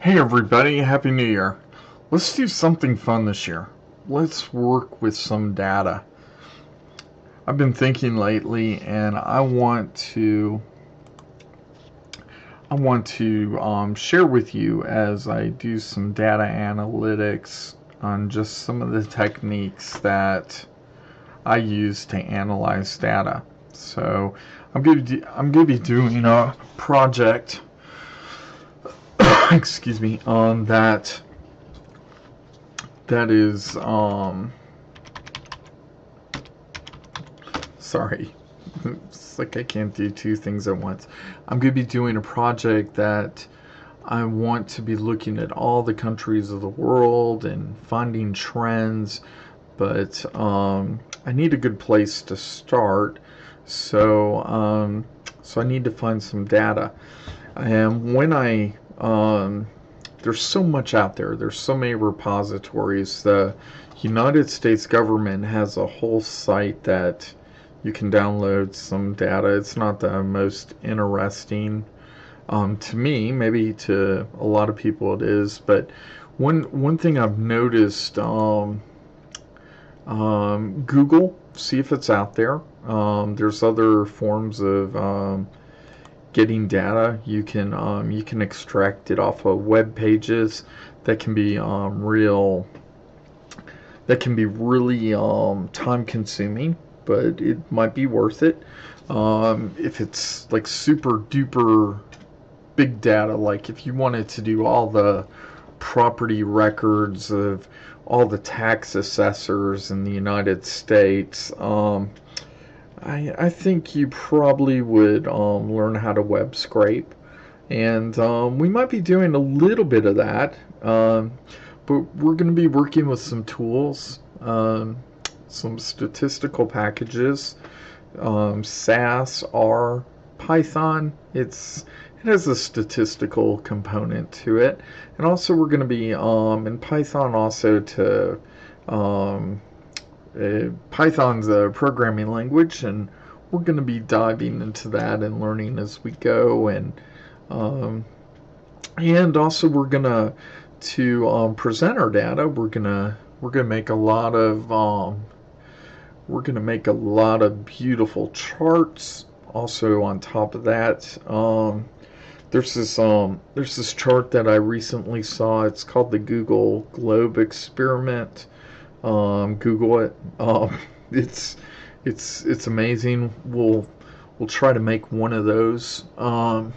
Hey everybody, Happy New Year. Let's do something fun this year. Let's work with some data. I've been thinking lately and I want to share with you as I do some data analytics on just some of the techniques that I use to analyze data. So I'm going to be doing a project excuse me on that is sorry. It's like I can't do two things at once. I'm going to be doing a project that I want to be looking at all the countries of the world and finding trends, but I need a good place to start. So I need to find some data. And when I there's so much out there. There's so many repositories. The United States government has a whole site that you can download some data. It's not the most interesting to me. Maybe to a lot of people it is. But one thing I've noticed, Google, see if it's out there. There's other forms of getting data. You can extract it off of web pages that can be really time consuming, but it might be worth it. If it's like super duper big data, like if you wanted to do all the property records of all the tax assessors in the United States, I think you probably would learn how to web scrape, and we might be doing a little bit of that, but we're going to be working with some tools, some statistical packages, SAS, R, Python. It has a statistical component to it, and also we're going to be in Python also to um, Python's a programming language, and we're going to be diving into that and learning as we go, um, and also we're gonna present our data. We're gonna make a lot of beautiful charts. Also, on top of that, there's this chart that I recently saw. It's called the Google Globe Experiment. Google it. It's it's amazing. We'll try to make one of those. And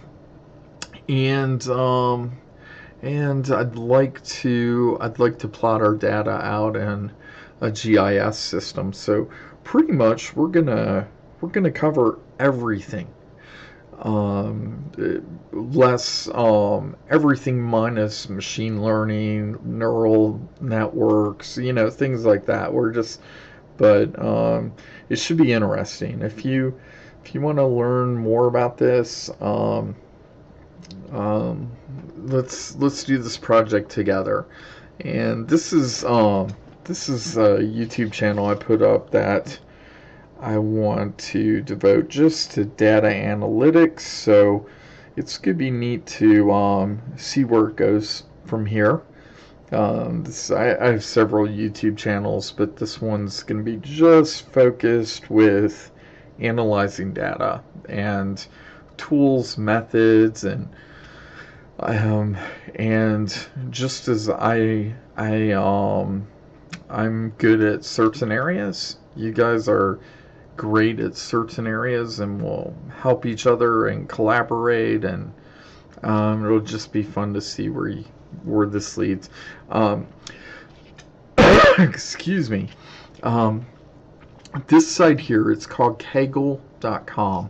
and I'd like to plot our data out in a GIS system. So pretty much we're gonna cover everything. Less everything minus machine learning, neural networks, things like that. But it should be interesting. If you want to learn more about this, um, let's do this project together. And this is a YouTube channel I put up that I want to devote just to data analytics. So it's gonna be neat to see where it goes from here. I have several YouTube channels, but this one's going to be just focused with analyzing data and tools, methods, um, and just as I'm good at certain areas, you guys are great at certain areas, and we'll help each other and collaborate, and it'll just be fun to see where this leads. Um, excuse me. Um, this site here, it's called Kaggle.com.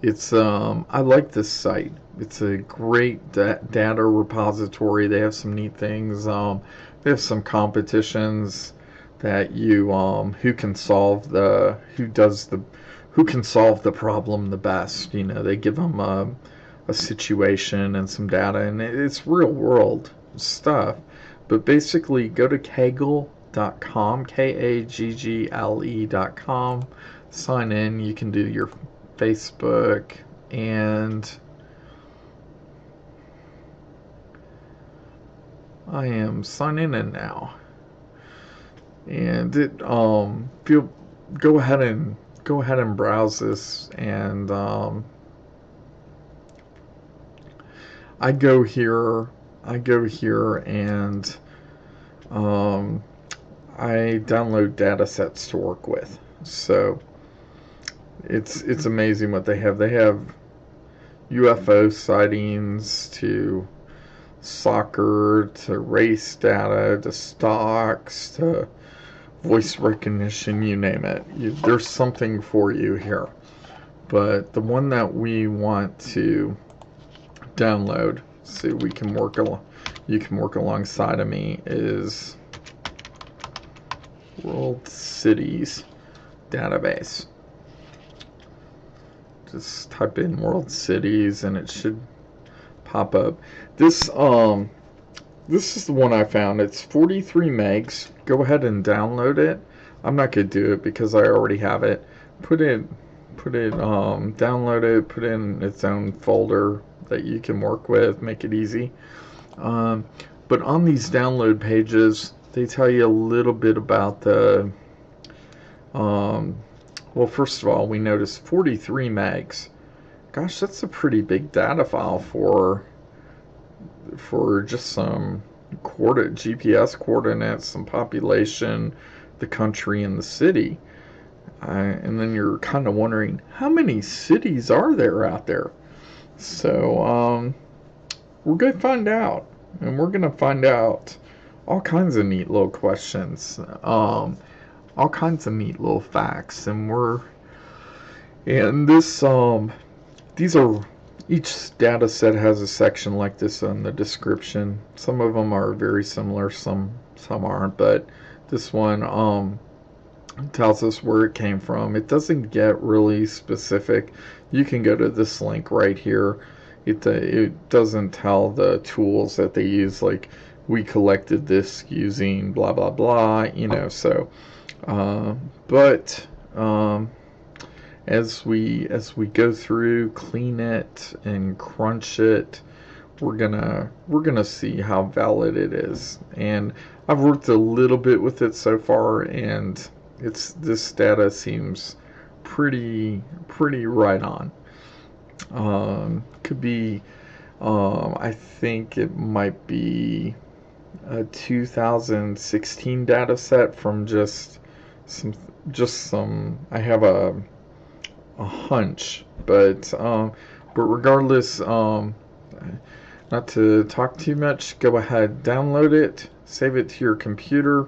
I like this site. It's a great data repository. They have some neat things. They have some competitions that who can solve the problem the best. They give them a situation and some data, and it's real world stuff. But basically, go to Kaggle.com, Kaggle.com, sign in. You can do your Facebook and I am signing in now, and it feel go ahead and browse this, and I go here and um, I download data sets to work with. So it's amazing what they have. They have UFO sightings to soccer to race data to stocks to voice recognition, you name it. There's something for you here. But the one that we want to download, so we can work you can work alongside of me, is World Cities database. Just type in World Cities and it should pop up. This is the one I found. It's 43 megs. Go ahead and download it. I'm not gonna do it because I already have it. Download it, put it in its own folder that you can work with, make it easy. But on these download pages, they tell you a little bit about the well, first of all, we notice 43 megs. Gosh, that's a pretty big data file for just some GPS coordinates, some population, the country, and the city. And then you're kind of wondering, how many cities are there out there? So we're going to find out. And we're going to find out all kinds of neat little questions. All kinds of neat little facts. And these are, each data set has a section like this in the description. Some of them are very similar, some aren't, but this one tells us where it came from. It doesn't get really specific. You can go to this link right here. It doesn't tell the tools that they use, like we collected this using blah blah blah, so but as we go through, clean it and crunch it, we're gonna see how valid it is. And I've worked a little bit with it so far, and this data seems pretty right on. Could be I think it might be a 2016 data set from just some I have a hunch, but regardless, not to talk too much, go ahead, download it, save it to your computer,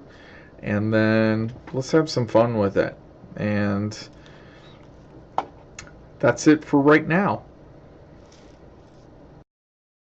and then let's have some fun with it. And that's it for right now.